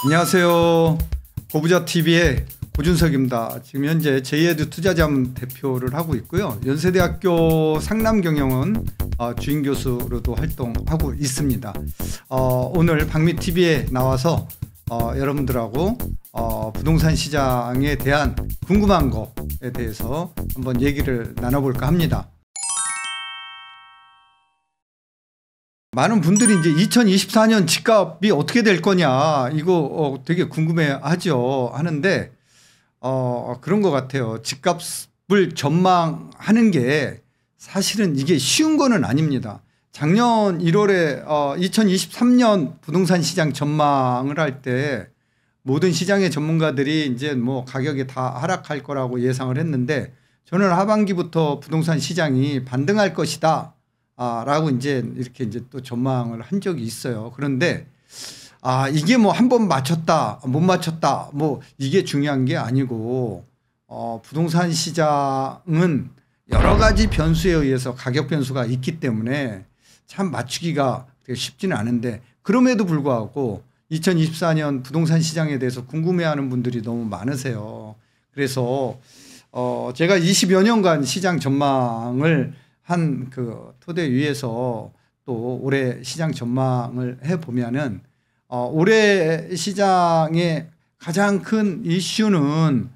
안녕하세요. 고부자TV의 고준석입니다. 지금 현재 제2에듀 투자자문 대표를 하고 있고요. 연세대학교 상남경영원 주임교수로도 활동하고 있습니다. 오늘 박미TV에 나와서 여러분들하고 부동산 시장에 대한 궁금한 것에 대해서 한번 얘기를 나눠볼까 합니다. 많은 분들이 이제 2024년 집값이 어떻게 될 거냐 이거 되게 궁금해하죠. 하는데 그런 것 같아요. 집값을 전망하는 게 사실은 이게 쉬운 거는 아닙니다. 작년 1월에 2023년 부동산 시장 전망을 할 때 모든 시장의 전문가들이 이제 뭐 가격이 다 하락할 거라고 예상을 했는데 저는 하반기부터 부동산 시장이 반등할 것이다. 라고 이제 이렇게 이제 또 전망을 한 적이 있어요. 그런데 이게 뭐 한 번 맞췄다 못 맞췄다 뭐 이게 중요한 게 아니고 부동산 시장은 여러 가지 변수에 의해서 가격 변수가 있기 때문에 참 맞추기가 되게 쉽지는 않은데 그럼에도 불구하고 2024년 부동산 시장에 대해서 궁금해하는 분들이 너무 많으세요. 그래서 제가 20여 년간 시장 전망을 한 그 토대 위에서 또 올해 시장 전망을 해보면은 올해 시장의 가장 큰 이슈는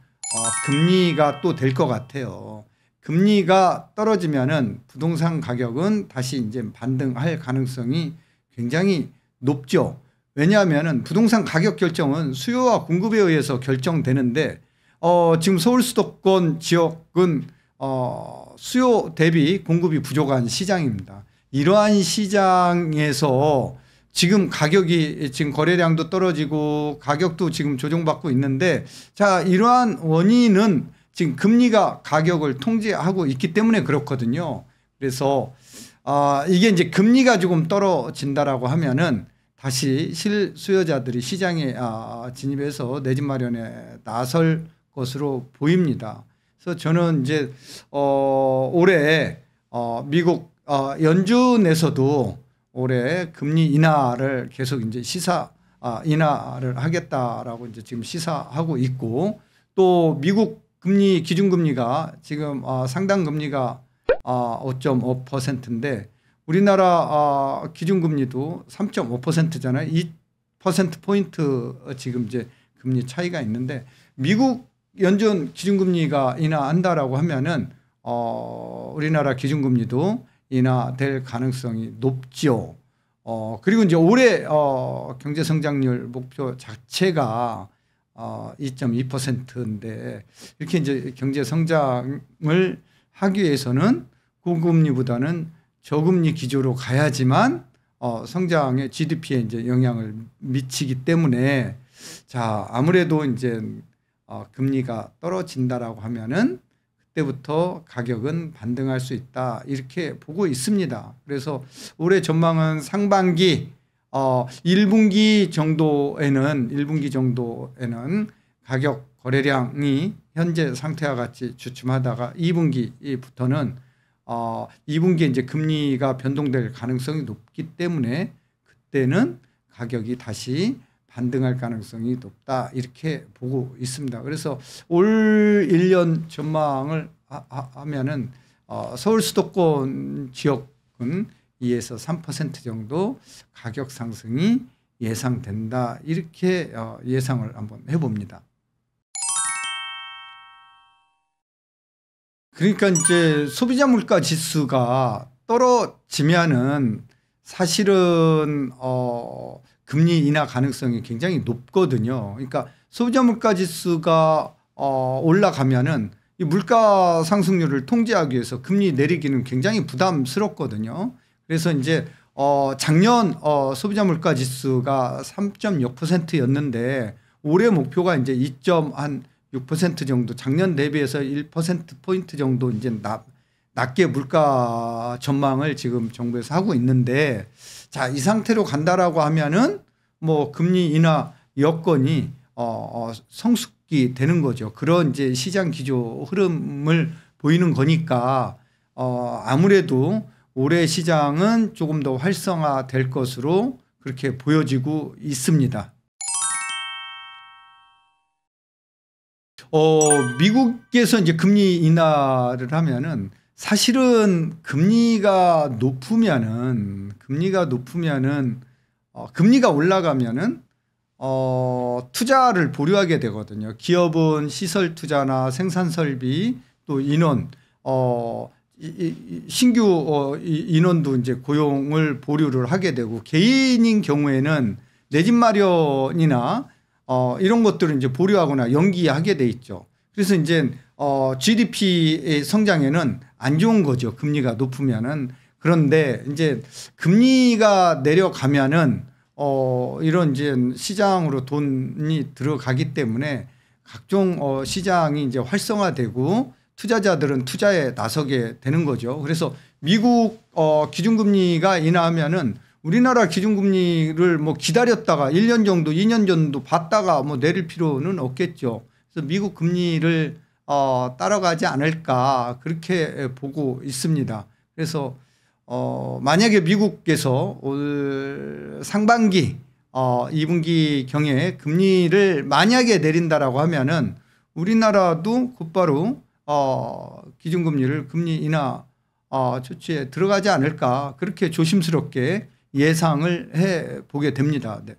금리가 또 될 것 같아요. 금리가 떨어지면은 부동산 가격은 다시 이제 반등할 가능성이 굉장히 높죠. 왜냐하면은 부동산 가격 결정은 수요와 공급에 의해서 결정되는데 지금 서울 수도권 지역은 수요 대비 공급이 부족한 시장입니다. 이러한 시장에서 지금 가격이 지금 거래량도 떨어지고 가격도 지금 조정받고 있는데 자, 이러한 원인은 지금 금리가 가격을 통제하고 있기 때문에 그렇거든요. 그래서 이게 이제 금리가 조금 떨어진다라고 하면은 다시 실수요자들이 시장에 진입해서 내 집 마련에 나설 것으로 보입니다. 그래서 저는 이제 올해 미국 연준에서도 올해 금리 인하를 계속 이제 인하를 하겠다라고 이제 지금 시사하고 있고 또 미국 금리 기준금리가 지금 상당 금리가 5.5%인데 우리나라 기준금리도 3.5%잖아요. 2% 포인트 지금 이제 금리 차이가 있는데 미국 연준 기준금리가 인하한다라고 하면은 우리나라 기준금리도 인하될 가능성이 높죠. 그리고 이제 올해 경제 성장률 목표 자체가 2.2%인데 이렇게 이제 경제 성장을 하기 위해서는 고금리보다는 저금리 기조로 가야지만 성장의 GDP에 이제 영향을 미치기 때문에 자, 아무래도 이제 금리가 떨어진다라고 하면은 그때부터 가격은 반등할 수 있다 이렇게 보고 있습니다. 그래서 올해 전망은 상반기 1분기 정도에는 가격 거래량이 현재 상태와 같이 주춤하다가 2분기부터는 2분기에 이제 금리가 변동될 가능성이 높기 때문에 그때는 가격이 다시 반등할 가능성이 높다 이렇게 보고 있습니다. 그래서 올 1년 전망을 하면은 서울 수도권 지역은 2에서 3% 정도 가격 상승이 예상된다 이렇게 예상을 한번 해봅니다. 그러니까 이제 소비자 물가 지수가 떨어지면은 사실은 금리 인하 가능성이 굉장히 높거든요. 그러니까 소비자 물가 지수가 올라가면은 이 물가 상승률을 통제하기 위해서 금리 내리기는 굉장히 부담스럽거든요. 그래서 이제 작년 소비자 물가 지수가 3.6%였는데 올해 목표가 이제 2.6% 정도 작년 대비해서 1%포인트 정도 이제 낮게 물가 전망을 지금 정부에서 하고 있는데 자, 이 상태로 간다라고 하면은 뭐 금리 인하 여건이 성숙이 되는 거죠. 그런 이제 시장 기조 흐름을 보이는 거니까 아무래도 올해 시장은 조금 더 활성화될 것으로 그렇게 보여지고 있습니다. 미국에서 이제 금리 인하를 하면은 사실은 금리가 높으면은 금리가 올라가면은 투자를 보류하게 되거든요. 기업은 시설 투자나 생산 설비 또 인원 신규 인원도 이제 고용을 보류를 하게 되고 개인인 경우에는 내 집 마련이나 이런 것들을 이제 보류하거나 연기하게 돼 있죠. 그래서 이제 GDP의 성장에는 안 좋은 거죠. 금리가 높으면은. 그런데 이제 금리가 내려가면은 이런 이제 시장으로 돈이 들어가기 때문에 각종 시장이 이제 활성화되고 투자자들은 투자에 나서게 되는 거죠. 그래서 미국 기준금리가 인하하면은 우리나라 기준금리를 뭐 기다렸다가 1년 정도, 2년 정도 봤다가 뭐 내릴 필요는 없겠죠. 그래서 미국 금리를 따라가지 않을까 그렇게 보고 있습니다. 그래서 만약에 미국에서 올 상반기 2분기 경에 금리를 만약에 내린다라고 하면은 우리나라도 곧바로 기준금리를 금리 인하 조치에 들어가지 않을까 그렇게 조심스럽게 예상을 해 보게 됩니다. 네.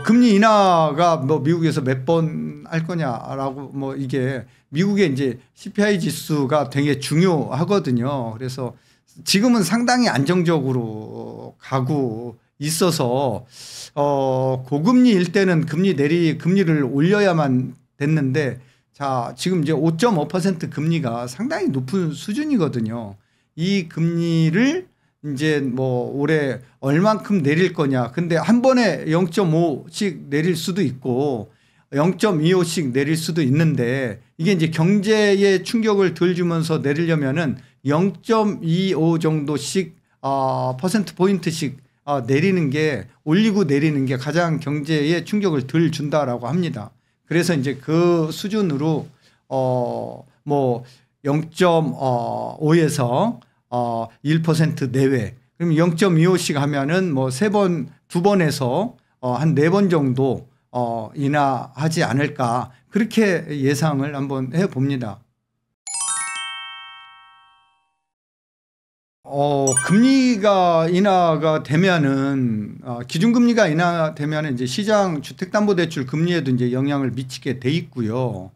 금리 인하가 뭐 미국에서 몇 번 할 거냐라고 뭐 이게 미국의 이제 CPI 지수가 되게 중요하거든요. 그래서 지금은 상당히 안정적으로 가고 있어서 고금리일 때는 금리를 올려야만 됐는데 자, 지금 이제 5.5% 금리가 상당히 높은 수준이거든요. 이 금리를 이제 뭐 올해 얼만큼 내릴 거냐. 근데 한 번에 0.5씩 내릴 수도 있고 0.25씩 내릴 수도 있는데 이게 이제 경제에 충격을 덜 주면서 내리려면은 0.25 정도씩 퍼센트 포인트씩 내리는 게 올리고 내리는 게 가장 경제에 충격을 덜 준다라고 합니다. 그래서 이제 그 수준으로 뭐 0.5에서 1% 내외. 그럼 0.25씩 하면은 뭐 두 번에서 한 4번 정도 인하하지 않을까 그렇게 예상을 한번 해 봅니다. 금리가 인하가 되면은 기준금리가 인하되면은 이제 시장 주택담보대출 금리에도 이제 영향을 미치게 돼 있고요.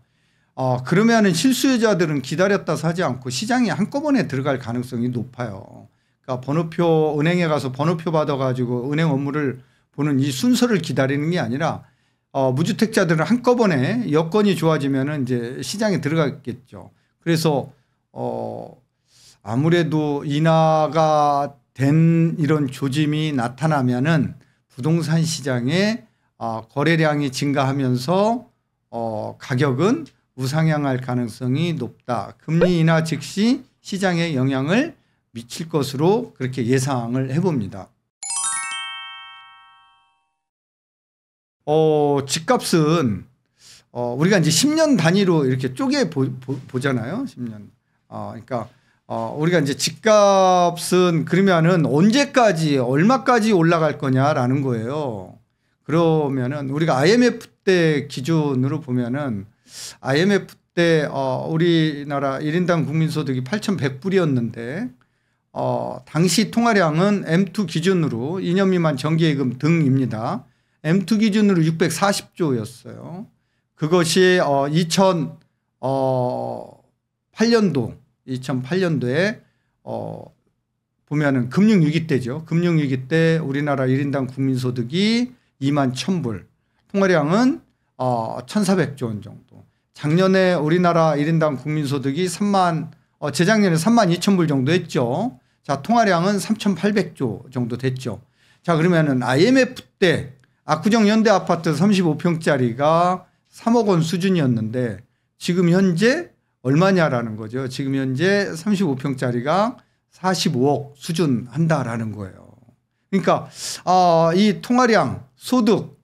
그러면은 실수요자들은 기다렸다 사지 않고 시장에 한꺼번에 들어갈 가능성이 높아요. 그러니까 은행에 가서 번호표 받아가지고 은행 업무를 보는 이 순서를 기다리는 게 아니라 무주택자들은 한꺼번에 여건이 좋아지면은 이제 시장에 들어가겠죠. 그래서 아무래도 인하가 된 이런 조짐이 나타나면은 부동산 시장에 거래량이 증가하면서 가격은 우상향할 가능성이 높다. 금리 인하 즉시 시장에 영향을 미칠 것으로 그렇게 예상을 해봅니다. 집값은 우리가 이제 10년 단위로 이렇게 쪼개 보잖아요. 10년. 그러니까 우리가 이제 집값은 그러면은 언제까지 얼마까지 올라갈 거냐라는 거예요. 그러면은 우리가 IMF 때 기준으로 보면은 IMF 때 우리나라 1인당 국민소득이 8,100불이었는데 당시 통화량은 M2 기준으로 2년 미만 정기예금 등입니다. M2 기준으로 640조였어요. 그것이 2008년도에 보면은 금융위기 때죠. 금융위기 때 우리나라 1인당 국민소득이 2만 1,000불, 통화량은 1,400조 원 정도. 작년에 우리나라 1인당 국민소득이 재작년에 3만 2,000불 정도 했죠. 자, 통화량은 3,800조 정도 됐죠. 자, 그러면은 IMF 때 압구정 현대아파트 35평짜리가 3억 원 수준이었는데 지금 현재 얼마냐라는 거죠. 지금 현재 35평짜리가 45억 수준 한다라는 거예요. 그러니까 이 통화량, 소득,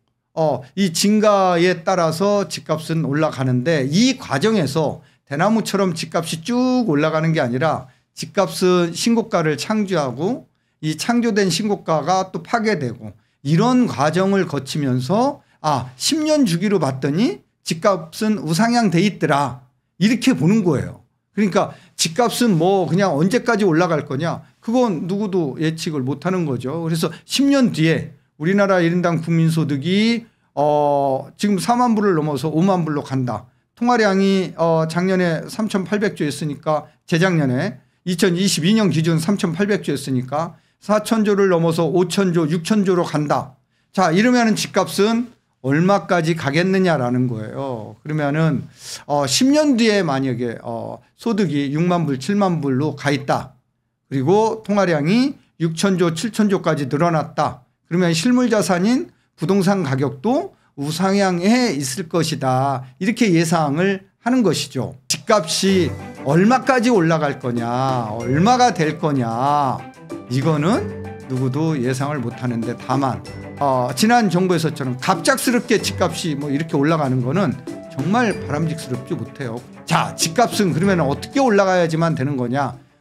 이 증가에 따라서 집값은 올라가는데 이 과정에서 대나무처럼 집값이 쭉 올라가는 게 아니라 집값은 신고가를 창조하고 이 창조된 신고가가 또 파괴되고 이런 과정을 거치면서 10년 주기로 봤더니 집값은 우상향 돼 있더라. 이렇게 보는 거예요. 그러니까 집값은 뭐 그냥 언제까지 올라갈 거냐. 그건 누구도 예측을 못 하는 거죠. 그래서 10년 뒤에 우리나라 1인당 국민소득이 지금 4만 불을 넘어서 5만 불로 간다. 통화량이 작년에 3,800조였으니까 재작년에 2022년 기준 3,800조였으니까 4,000조를 넘어서 5,000조, 6,000조로 간다. 자, 이러면은 집값은 얼마까지 가겠느냐라는 거예요. 그러면은 10년 뒤에 만약에 소득이 6만 불, 7만 불로 가 있다. 그리고 통화량이 6,000조, 7,000조까지 늘어났다. 그러면 실물 자산인 부동산 가격도 우상향해 있을 것이다. 이렇게 예상을 하는 것이죠. 집값이 얼마까지 올라갈 거냐, 얼마가 될 거냐, 이거는 누구도 예상을 못 하는데, 다만 지난 정부에서처럼 갑작스럽게 집값이 뭐 이렇게 올라가는 거는 정말 바람직스럽지 못해요. 자, 집값은 그러면 어떻게 올라가야지만 되는 거냐?